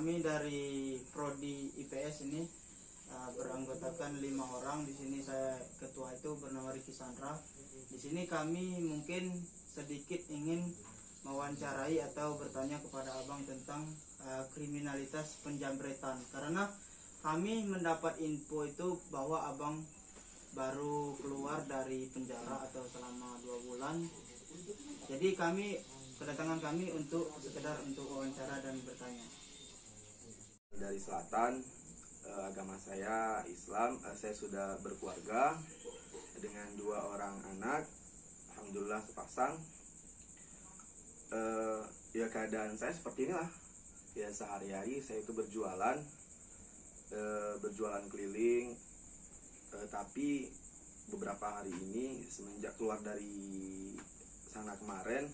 Kami dari Prodi IPS ini beranggotakan 5 orang. Di sini saya ketua itu bernama Ricky Sandra. Di sini kami mungkin sedikit ingin mewawancarai atau bertanya kepada Abang tentang kriminalitas penjambretan, karena kami mendapat info itu bahwa Abang baru keluar dari penjara atau selama 2 bulan. Jadi kedatangan kami untuk sekedar untuk wawancara dan bertanya. Dari selatan, agama saya Islam. Saya sudah berkeluarga dengan 2 orang anak, alhamdulillah sepasang. Ya keadaan saya seperti inilah. Ya sehari-hari saya itu berjualan keliling. Tapi beberapa hari ini semenjak keluar dari sana kemarin,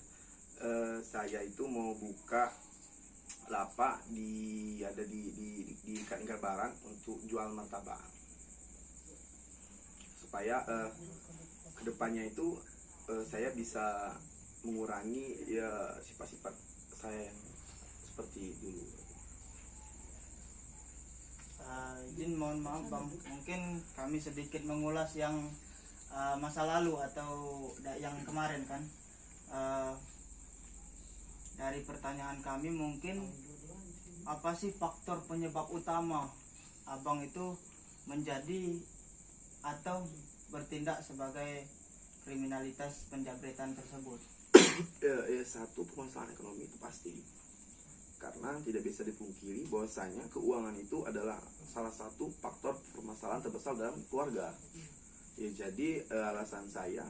saya itu mau buka lapak di Kaningkar Barang untuk jual martabak, supaya kedepannya itu saya bisa mengurangi ya sifat-sifat saya yang seperti dulu. Izin mohon maaf Bang, mungkin kami sedikit mengulas yang masa lalu atau yang kemarin kan. Dari pertanyaan kami, mungkin apa sih faktor penyebab utama Abang itu menjadi atau bertindak sebagai kriminalitas penjambretan tersebut? Satu, permasalahan ekonomi itu pasti, karena tidak bisa dipungkiri bahwasanya keuangan itu adalah salah satu faktor permasalahan terbesar dalam keluarga. Ya, jadi alasan saya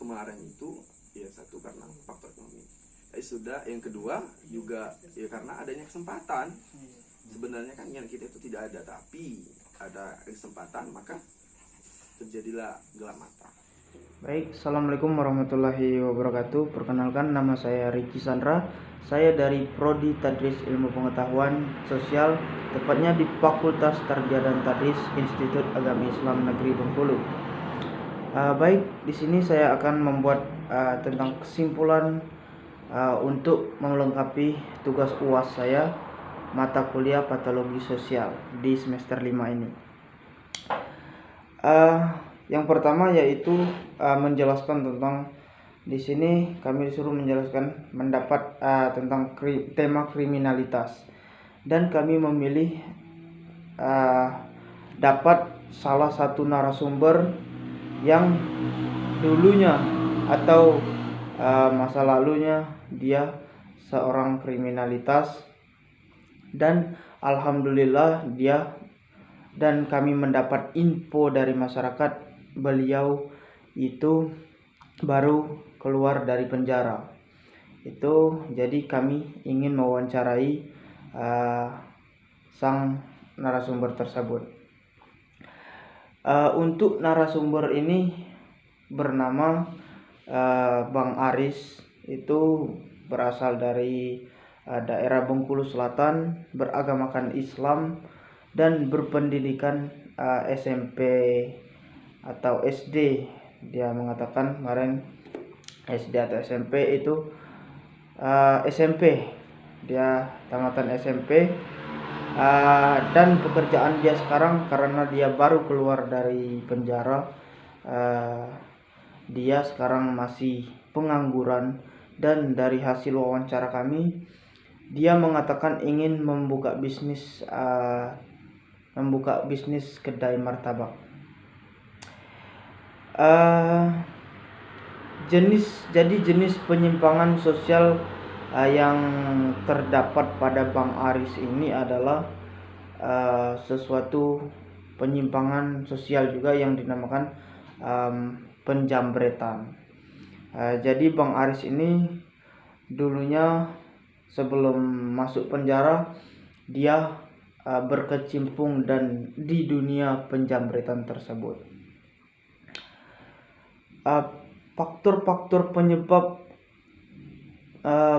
kemarin itu ya satu karena faktor ekonomi. Sudah, yang kedua juga ya karena adanya kesempatan. Sebenarnya kan niat kita itu tidak ada, tapi ada kesempatan maka terjadilah gelap mata. Baik, Assalamualaikum warahmatullahi wabarakatuh. Perkenalkan, nama saya Ricky Sandra. Saya dari Prodi Tadris Ilmu Pengetahuan Sosial, tepatnya di Fakultas Tarbiyah dan Tadris Institut Agama Islam Negeri Bengkulu. Baik, di sini saya akan membuat tentang kesimpulan untuk melengkapi tugas UAS saya mata kuliah patologi sosial di semester 5 ini. Yang pertama yaitu menjelaskan tentang, di sini kami disuruh menjelaskan mendapat tentang tema kriminalitas, dan kami memilih dapat salah satu narasumber yang dulunya atau masa lalunya dia seorang kriminalitas, dan alhamdulillah dia dan kami mendapat info dari masyarakat beliau itu baru keluar dari penjara. Itu jadi kami ingin mewawancarai sang narasumber tersebut. Untuk narasumber ini bernama Bang Aris, itu berasal dari daerah Bengkulu Selatan, beragamakan Islam dan berpendidikan SMP atau SD. Dia mengatakan kemarin SD atau SMP itu SMP. Dia tamatan SMP, dan pekerjaan dia sekarang karena dia baru keluar dari penjara, dia sekarang masih pengangguran. Dan dari hasil wawancara kami, dia mengatakan ingin membuka bisnis kedai martabak. Jenis penyimpangan sosial yang terdapat pada Bang Aris ini adalah sesuatu penyimpangan sosial juga yang dinamakan penjambretan. Jadi Bang Aris ini dulunya sebelum masuk penjara dia berkecimpung dan di dunia penjambretan tersebut. Faktor-faktor penyebab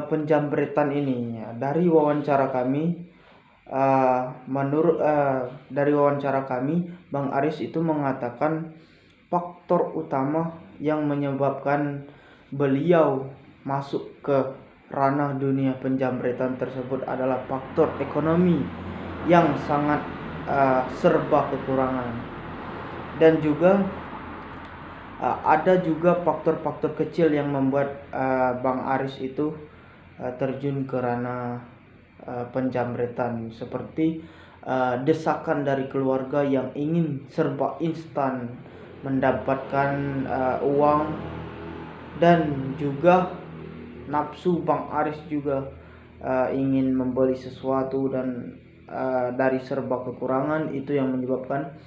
penjambretan ini dari wawancara kami, dari wawancara kami, Bang Aris itu mengatakan faktor utama yang menyebabkan beliau masuk ke ranah dunia penjamretan tersebut adalah faktor ekonomi yang sangat serba kekurangan, dan juga ada juga faktor-faktor kecil yang membuat Bang Aris itu terjun ke ranah penjamretan, seperti desakan dari keluarga yang ingin serba instan mendapatkan uang, dan juga nafsu Bang Aris juga ingin membeli sesuatu, dan dari serba kekurangan itu yang menyebabkan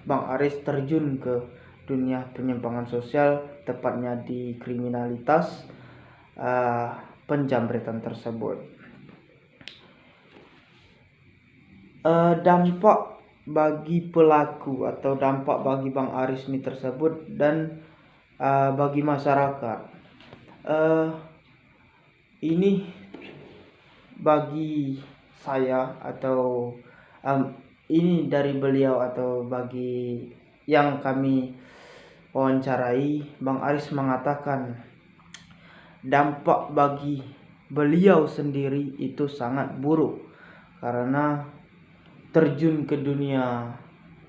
Bang Aris terjun ke dunia penyimpangan sosial, tepatnya di kriminalitas penjamretan tersebut. Dampak bagi pelaku atau dampak bagi Bang Aris ini tersebut dan bagi masyarakat, ini bagi saya atau ini dari beliau atau bagi yang kami wawancarai, Bang Aris mengatakan dampak bagi beliau sendiri itu sangat buruk karena terjun ke dunia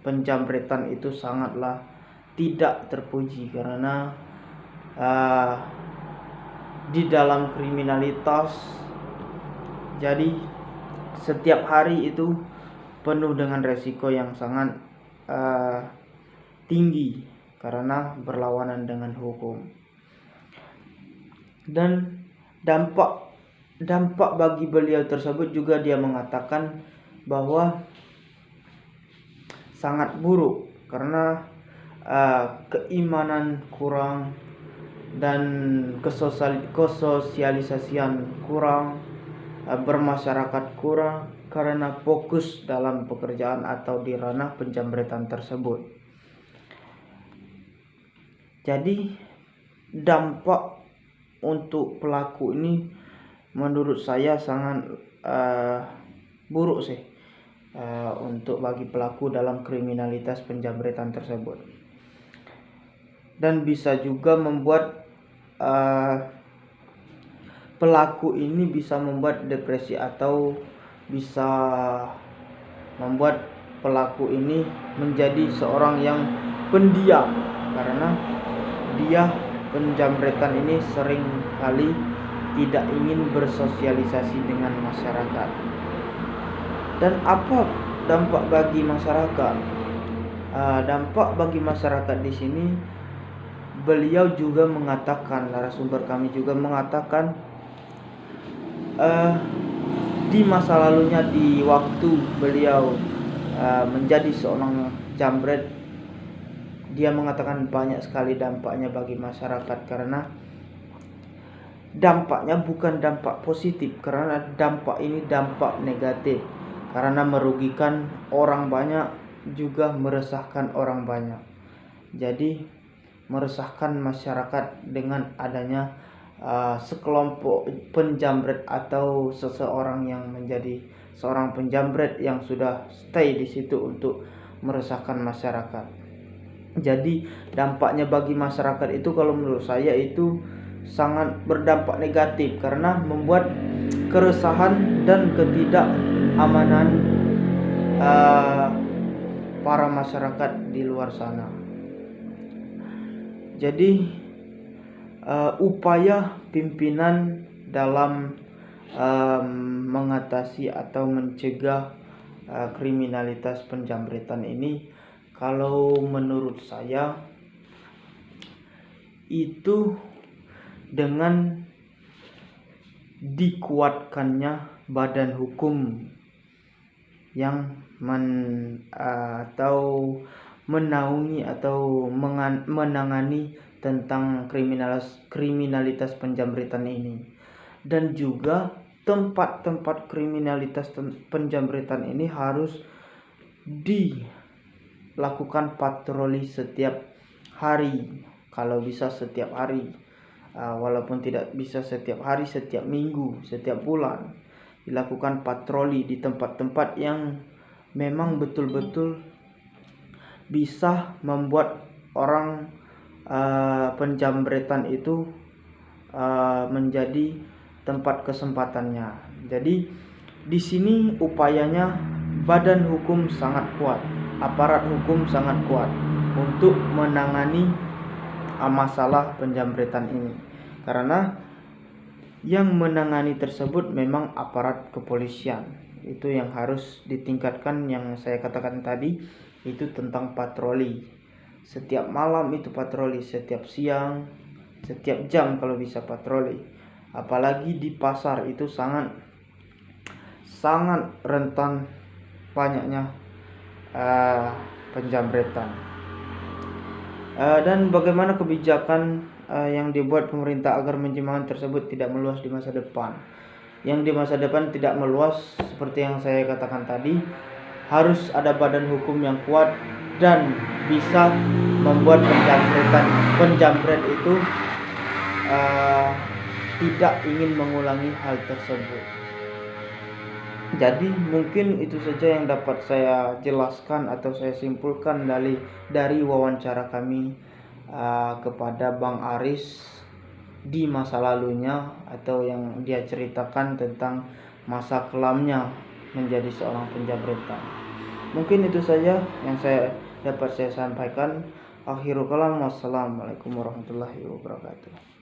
penjamretan itu sangatlah tidak terpuji, karena di dalam kriminalitas, jadi setiap hari itu penuh dengan resiko yang sangat tinggi karena berlawanan dengan hukum. Dan dampak bagi beliau tersebut juga dia mengatakan bahwa sangat buruk karena keimanan kurang dan kesosialisasian kurang, bermasyarakat kurang karena fokus dalam pekerjaan atau di ranah penjamretan tersebut. Jadi dampak untuk pelaku ini menurut saya sangat buruk sih untuk bagi pelaku dalam kriminalitas penjamretan tersebut, dan bisa juga membuat pelaku ini bisa membuat depresi atau bisa membuat pelaku ini menjadi seorang yang pendiam, karena dia penjamretan ini sering kali tidak ingin bersosialisasi dengan masyarakat. Dan apa dampak bagi masyarakat? Dampak bagi masyarakat di sini, beliau juga mengatakan, narasumber kami juga mengatakan, di masa lalunya, di waktu beliau menjadi seorang jambret, dia mengatakan banyak sekali dampaknya bagi masyarakat, karena dampaknya bukan dampak positif, karena dampak ini dampak negatif, karena merugikan orang banyak, juga meresahkan orang banyak. Jadi meresahkan masyarakat dengan adanya sekelompok penjamret atau seseorang yang menjadi seorang penjamret yang sudah stay di situ untuk meresahkan masyarakat. Jadi dampaknya bagi masyarakat itu kalau menurut saya itu sangat berdampak negatif, karena membuat keresahan dan ketidakamanan para masyarakat di luar sana. Jadi upaya pimpinan dalam mengatasi atau mencegah kriminalitas penjamretan ini, kalau menurut saya itu dengan dikuatkannya badan hukum yang atau menaungi atau menangani tentang kriminalitas penjamretan ini, dan juga tempat-tempat kriminalitas penjamretan ini harus dilakukan patroli setiap hari, kalau bisa setiap hari, walaupun tidak bisa setiap hari, setiap minggu, setiap bulan, dilakukan patroli di tempat-tempat yang memang betul-betul bisa membuat orang penjamretan itu menjadi tempat kesempatannya. Jadi di sini upayanya badan hukum sangat kuat, aparat hukum sangat kuat untuk menangani masalah penjamretan ini, karena yang menangani tersebut memang aparat kepolisian. Itu yang harus ditingkatkan, yang saya katakan tadi itu tentang patroli. Setiap malam itu patroli, setiap siang, setiap jam kalau bisa patroli. Apalagi di pasar itu sangat rentan banyaknya penjamretan. Dan bagaimana kebijakan yang dibuat pemerintah agar penjamretan tersebut tidak meluas di masa depan. Yang di masa depan tidak meluas seperti yang saya katakan tadi, harus ada badan hukum yang kuat dan bisa membuat penjamret itu tidak ingin mengulangi hal tersebut. Jadi mungkin itu saja yang dapat saya jelaskan atau saya simpulkan dari wawancara kami kepada Bang Aris di masa lalunya, atau yang dia ceritakan tentang masa kelamnya menjadi seorang penjamretan. Mungkin itu saja yang dapat saya sampaikan. Akhirul kalam, wassalamualaikum warahmatullahi wabarakatuh.